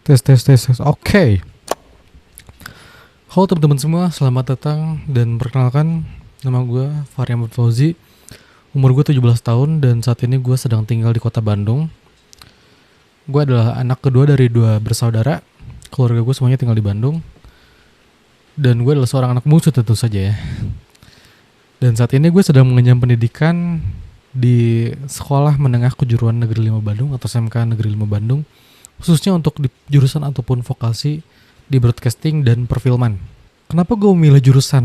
Tes. Oke. Halo teman-teman semua, selamat datang dan perkenalkan, nama gue Fahri Ahmad Fauzi. Umur gue 17 tahun dan saat ini gue sedang tinggal di kota Bandung. Gue adalah anak kedua dari 2 bersaudara. Keluarga gue semuanya tinggal di Bandung. Dan gue adalah seorang anak bungsu tentu saja ya. Dan saat ini gue sedang mengenyam pendidikan di Sekolah Menengah Kejuruan Negeri 5 Bandung atau SMK Negeri 5 Bandung, khususnya untuk di jurusan ataupun vokasi di broadcasting dan perfilman. Kenapa gue memilih jurusan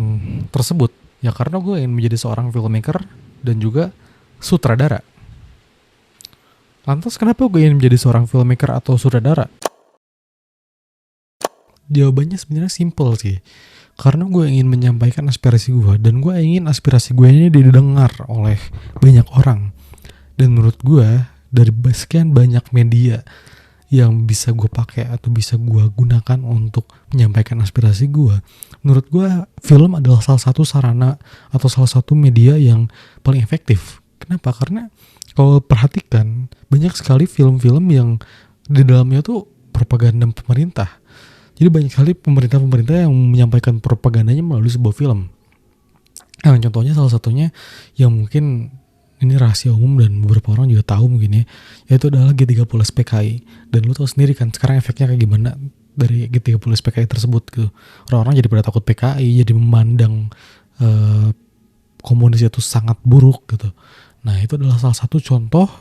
tersebut? Ya karena gue ingin menjadi seorang filmmaker dan juga sutradara. Lantas kenapa gue ingin menjadi seorang filmmaker atau sutradara? Jawabannya sebenarnya simple sih. Karena gue ingin menyampaikan aspirasi gue dan gue ingin aspirasi gue ini didengar oleh banyak orang. Dan menurut gue dari sekian banyak media yang bisa gue pakai atau bisa gue gunakan untuk menyampaikan aspirasi gue, menurut gue film adalah salah satu sarana atau salah satu media yang paling efektif. Kenapa? Karena kalau perhatikan banyak sekali film-film yang di dalamnya tuh propaganda pemerintah. Jadi banyak sekali pemerintah yang menyampaikan propagandanya melalui sebuah film. Nah, contohnya salah satunya yang mungkin ini rahasia umum dan beberapa orang juga tahu mungkin ya, yaitu adalah G30 SPKI. Dan lu tahu sendiri kan sekarang efeknya kayak gimana dari G30 SPKI tersebut gitu. Orang-orang jadi pada takut PKI, jadi memandang komunis itu sangat buruk gitu. Nah, itu adalah salah satu contoh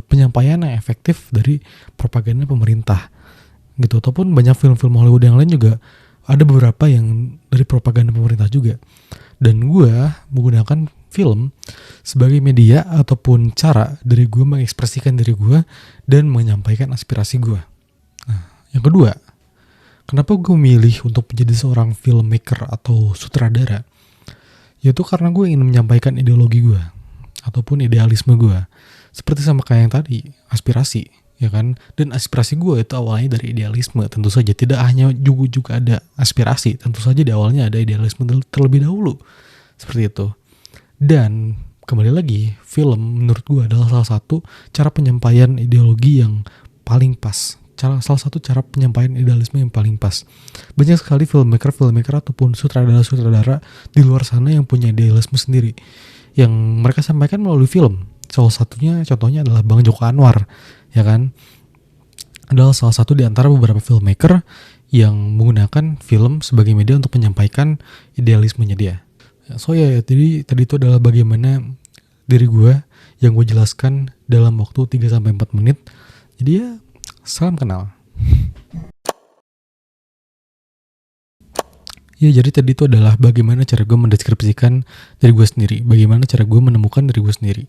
penyampaian yang efektif dari propaganda pemerintah gitu. Ataupun banyak film-film Hollywood yang lain juga ada beberapa yang dari propaganda pemerintah juga. Dan gue menggunakan film sebagai media ataupun cara dari gue mengekspresikan diri gue dan menyampaikan aspirasi gue. Nah, yang kedua, kenapa gue milih untuk menjadi seorang filmmaker atau sutradara? Yaitu karena gue ingin menyampaikan ideologi gue ataupun idealisme gue. Seperti sama kayak yang tadi, aspirasi, ya kan? Dan aspirasi gue itu awalnya dari idealisme, tentu saja. Tidak hanya juga ada aspirasi, tentu saja di awalnya ada idealisme terlebih dahulu. Seperti itu. Dan kembali lagi, film menurut gue adalah salah satu cara penyampaian ideologi yang paling pas. Salah satu cara penyampaian idealisme yang paling pas. Banyak sekali filmmaker ataupun sutradara di luar sana yang punya idealisme sendiri, yang mereka sampaikan melalui film. Salah satunya, contohnya adalah Bang Joko Anwar, ya kan? Adalah salah satu di antara beberapa filmmaker yang menggunakan film sebagai media untuk menyampaikan idealismenya dia. So ya, jadi tadi itu adalah bagaimana diri gue yang gue jelaskan dalam waktu 3-4 menit. Jadi ya, salam kenal. Ya, jadi tadi itu adalah bagaimana cara gue mendeskripsikan diri gue sendiri, bagaimana cara gue menemukan diri gue sendiri,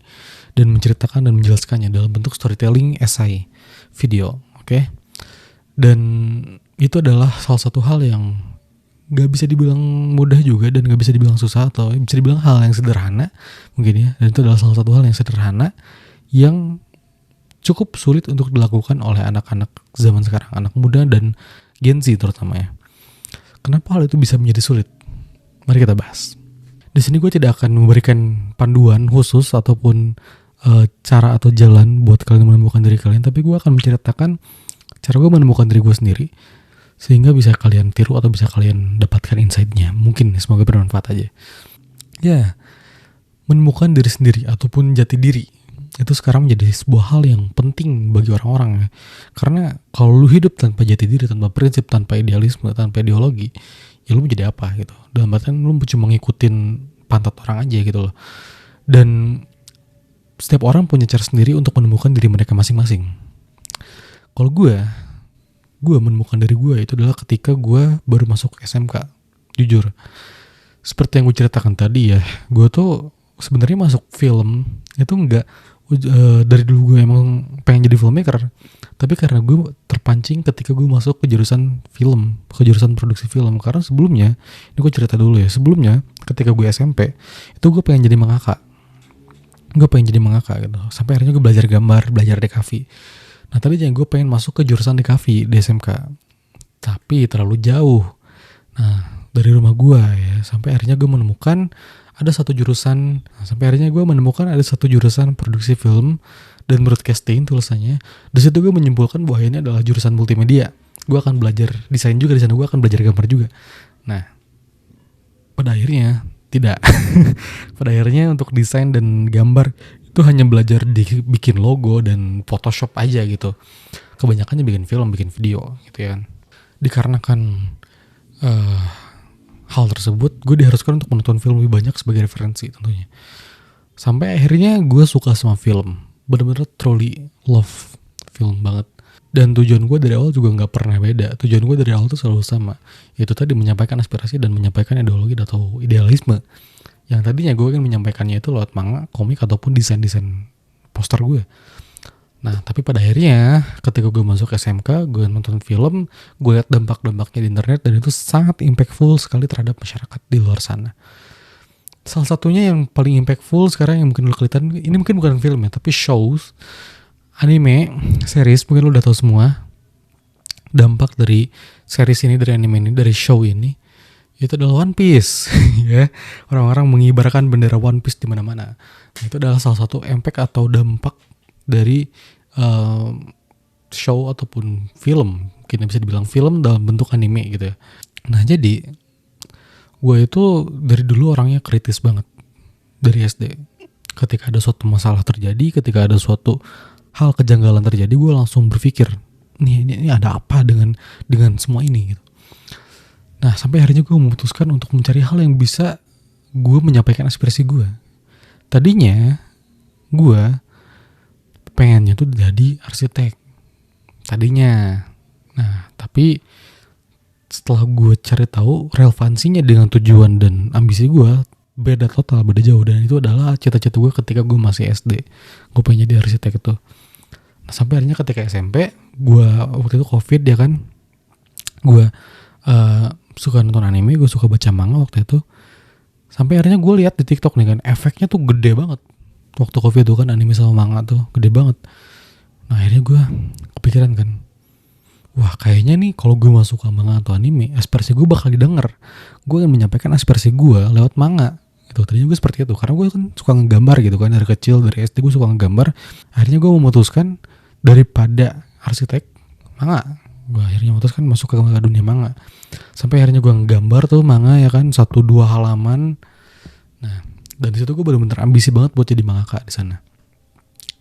dan menceritakan dan menjelaskannya dalam bentuk storytelling essay video, oke? Dan itu adalah salah satu hal yang gak bisa dibilang mudah juga dan gak bisa dibilang susah, atau bisa dibilang hal yang sederhana mungkin ya. Dan itu adalah salah satu hal yang sederhana yang cukup sulit untuk dilakukan oleh anak-anak zaman sekarang, anak muda dan Gen Z terutama ya. Kenapa hal itu bisa menjadi sulit? Mari kita bahas. Di sini gue tidak akan memberikan panduan khusus ataupun cara atau jalan buat kalian menemukan diri kalian, tapi gue akan menceritakan cara gue menemukan diri gue sendiri, sehingga bisa kalian tiru atau bisa kalian dapatkan insight-nya. Mungkin semoga bermanfaat aja. Ya, menemukan diri sendiri ataupun jati diri itu sekarang menjadi sebuah hal yang penting bagi orang-orang. Karena kalau lu hidup tanpa jati diri, tanpa prinsip, tanpa idealisme, tanpa ideologi, ya lu mau jadi apa gitu. Dalam artian lu cuma ngikutin pantat orang aja gitu loh. Dan setiap orang punya cara sendiri untuk menemukan diri mereka masing-masing. Kalau gue menemukan diri gue itu adalah ketika gue baru masuk SMK. Jujur, seperti yang gue ceritakan tadi ya, gue tuh sebenarnya masuk film itu enggak dari dulu gue emang pengen jadi filmmaker, tapi karena gue terpancing ketika gue masuk ke jurusan film, ke jurusan produksi film. Karena sebelumnya, ini gue cerita dulu ya, sebelumnya ketika gue SMP itu gue pengen jadi mangaka gitu, sampai akhirnya gue belajar gambar, belajar DKV. Nah tadinya gue pengen masuk ke jurusan DKV di SMK, tapi terlalu jauh. Nah dari rumah gue ya, sampai akhirnya gue menemukan ada satu jurusan, sampai akhirnya gue menemukan ada satu jurusan produksi film dan broadcasting tulisannya. Di situ gue menyimpulkan bahwa ini adalah jurusan multimedia. Gue akan belajar desain juga di sana, gue akan belajar gambar juga. Nah, pada akhirnya tidak. Pada akhirnya untuk desain dan gambar itu hanya belajar bikin logo dan Photoshop aja gitu. Kebanyakannya bikin film, bikin video gitu ya kan. Dikarenakan hal tersebut, gue diharuskan untuk menonton film lebih banyak sebagai referensi tentunya. Sampai akhirnya gue suka sama film. Bener-bener truly love film banget. Dan tujuan gue dari awal juga gak pernah beda. Tujuan gue dari awal tuh selalu sama. Yaitu tadi menyampaikan aspirasi dan menyampaikan ideologi atau idealisme. Yang tadinya gue kan menyampaikannya itu lewat manga, komik, ataupun desain-desain poster gue. Nah, tapi pada akhirnya ketika gue masuk SMK, gue nonton film, gue lihat dampak-dampaknya di internet, dan itu sangat impactful sekali terhadap masyarakat di luar sana. Salah satunya yang paling impactful sekarang yang mungkin lo kelihatan, ini mungkin bukan film ya, tapi shows, anime, series, mungkin lo udah tahu semua. Dampak dari series ini, dari anime ini, dari show ini, itu adalah One Piece. Ya, orang-orang mengibarkan bendera One Piece di mana-mana. Nah, itu adalah salah satu impact atau dampak dari show ataupun film, mungkin bisa dibilang film dalam bentuk anime gitu ya. Nah, jadi gue itu dari dulu orangnya kritis banget dari SD. Ketika ada suatu masalah terjadi, ketika ada suatu hal kejanggalan terjadi, gue langsung berpikir, ini ada apa dengan semua ini gitu. Nah, sampai akhirnya gue memutuskan untuk mencari hal yang bisa gue menyampaikan aspirasi gue. Tadinya gue pengennya tuh jadi arsitek tadinya. Nah, tapi setelah gue cari tahu relevansinya dengan tujuan dan ambisi gue, beda total, beda jauh. Dan itu adalah cita-cita gue ketika gue masih SD. Gue pengen jadi arsitek itu. Nah, sampai akhirnya ketika SMP, gue waktu itu COVID ya kan, gue suka nonton anime, gue suka baca manga waktu itu. Sampai akhirnya gue lihat di TikTok nih kan, efeknya tuh gede banget. Waktu COVID itu kan anime sama manga tuh gede banget. Nah, akhirnya gue kepikiran kan, wah kayaknya nih kalau gue masuk ke manga atau anime, aspirasi gue bakal didengar. Gue akan menyampaikan aspirasi gue lewat manga. Gitu. Tadinya gue seperti itu, karena gue kan suka ngegambar gitu kan, dari kecil, dari SD gue suka ngegambar. Akhirnya gue memutuskan daripada arsitek, manga. Gue akhirnya memutuskan masuk ke dunia manga. Sampai akhirnya gue ngegambar tuh manga ya kan, 1-2 halaman. Nah, dan di situ gue benar-benar ambisi banget buat jadi mangaka di sana.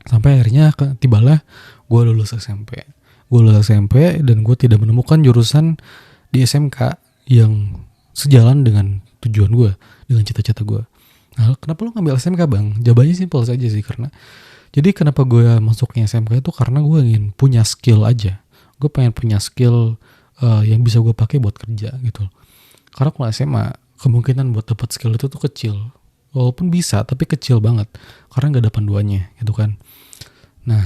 Sampai akhirnya tibalah gue lulus SMP. Gue lulus SMP dan gue tidak menemukan jurusan di SMK yang sejalan dengan tujuan gue, dengan cita-cita gue. Nah, kenapa lo ngambil SMK bang? Jawabannya simpel saja sih, karena jadi kenapa gue masuknya SMK itu karena gue ingin punya skill aja. Gue pengen punya skill yang bisa gue pakai buat kerja gitu. Karena kalau SMA kemungkinan buat dapat skill itu tuh kecil. Walaupun bisa, tapi kecil banget. Karena gak ada panduannya gitu kan. Nah,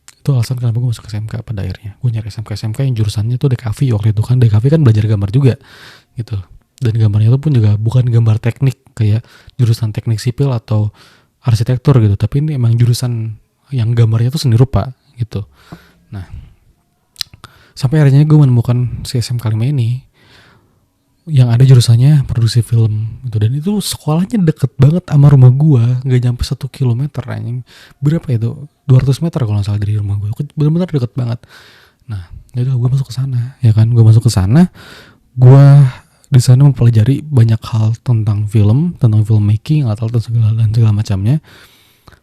itu alasan kenapa gue masuk SMK pada akhirnya. Gue nyari SMK yang jurusannya tuh DKV waktu itu kan. DKV kan belajar gambar juga gitu. Dan gambarnya itu pun juga bukan gambar teknik kayak jurusan teknik sipil atau arsitektur gitu. Tapi ini emang jurusan yang gambarnya tuh seni rupa gitu. Nah, sampai akhirnya gue menemukan si SMK 5 ini yang ada jurusannya produksi film gitu. Dan itu sekolahnya deket banget sama rumah gue, gak nyampe 1 kilometer anjing. Berapa itu? 200 meter kalau gak salah dari rumah gue. Bener-bener deket banget. Nah, yaudah gue masuk ke sana ya kan. Gue masuk ke sana, gue di sana mempelajari banyak hal tentang film making atau segala macamnya.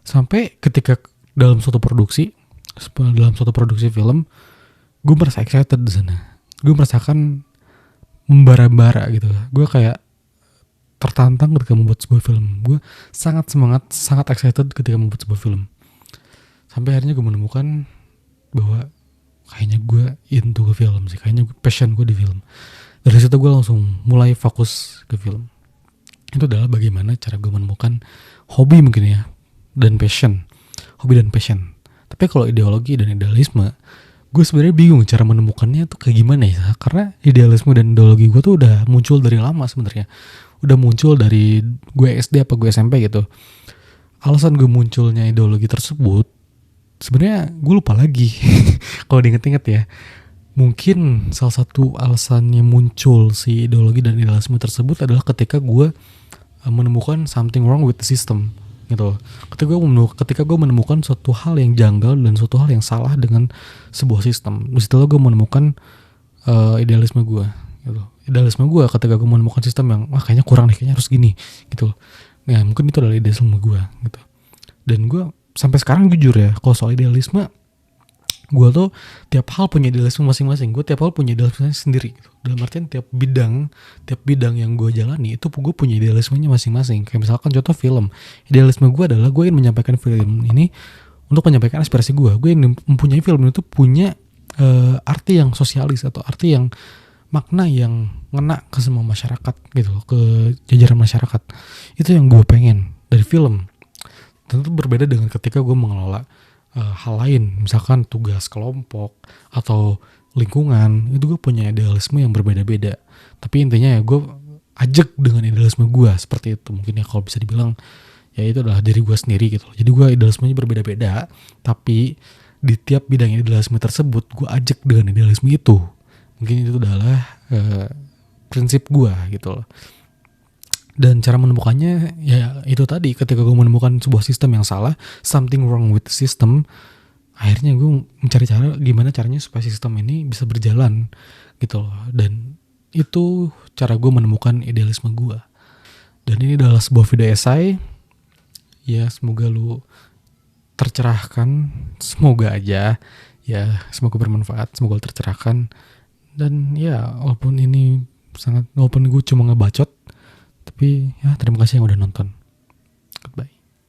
Sampai ketika dalam suatu produksi film, gue merasa excited di sana. Gue merasakan membara-bara gitu. Gue kayak tertantang ketika membuat sebuah film. Gue sangat semangat, sangat excited ketika membuat sebuah film. Sampai akhirnya gue menemukan bahwa kayaknya gue into ke film sih. Kayaknya passion gue di film. Dari situ gue langsung mulai fokus ke film. Itu adalah bagaimana cara gue menemukan hobi mungkin ya, dan passion. Hobi dan passion. Tapi kalau ideologi dan idealisme, gue sebenarnya bingung cara menemukannya tuh kayak gimana ya. Karena idealisme dan ideologi gue tuh udah muncul dari lama sebenarnya. Udah muncul dari gue SD apa gue SMP gitu. Alasan gue munculnya ideologi tersebut, sebenarnya gue lupa lagi. Kalau diinget-inget ya. Mungkin salah satu alasannya muncul si ideologi dan idealisme tersebut adalah ketika gue menemukan something wrong with the system gitu. Ketika gue menemukan suatu hal yang janggal dan suatu hal yang salah dengan sebuah sistem, di situ gue menemukan idealisme gue gitu. Idealisme gue ketika gue menemukan sistem yang kayaknya kurang nih, kayaknya harus gini gitu. Nah mungkin itu adalah idealisme gue gitu. Dan gue sampai sekarang jujur ya, kalau soal idealisme, gue tuh tiap hal punya idealisme masing-masing. Gue tiap hal punya idealisme sendiri gitu. Dalam artian tiap bidang yang gue jalani itu gue punya idealismenya masing-masing. Kayak misalkan contoh film, idealisme gue adalah gue ingin menyampaikan film ini untuk menyampaikan aspirasi gue. Gue ingin mempunyai film itu punya arti yang sosialis atau arti yang makna yang ngena ke semua masyarakat gitu, ke jajaran masyarakat. Itu yang gue pengen dari film. Tentu berbeda dengan ketika gue mengelola hal lain, misalkan tugas kelompok atau lingkungan, itu gue punya idealisme yang berbeda-beda. Tapi intinya ya gue ajak dengan idealisme gue seperti itu. Mungkin ya kalau bisa dibilang ya itu adalah diri gue sendiri gitu. Jadi gue idealismenya berbeda-beda, tapi di tiap bidang idealisme tersebut gue ajak dengan idealisme itu. Mungkin itu adalah prinsip gue gitu loh. Dan cara menemukannya ya itu tadi, ketika gue menemukan sebuah sistem yang salah, something wrong with the system, akhirnya gue mencari cara gimana caranya supaya sistem ini bisa berjalan gitu loh. Dan itu cara gue menemukan idealisme gue. Dan ini adalah sebuah video esai. Ya semoga lu tercerahkan, semoga aja ya, semoga bermanfaat, semoga lu tercerahkan. Dan ya walaupun gue cuma ngebacot, tapi ya terima kasih yang udah nonton.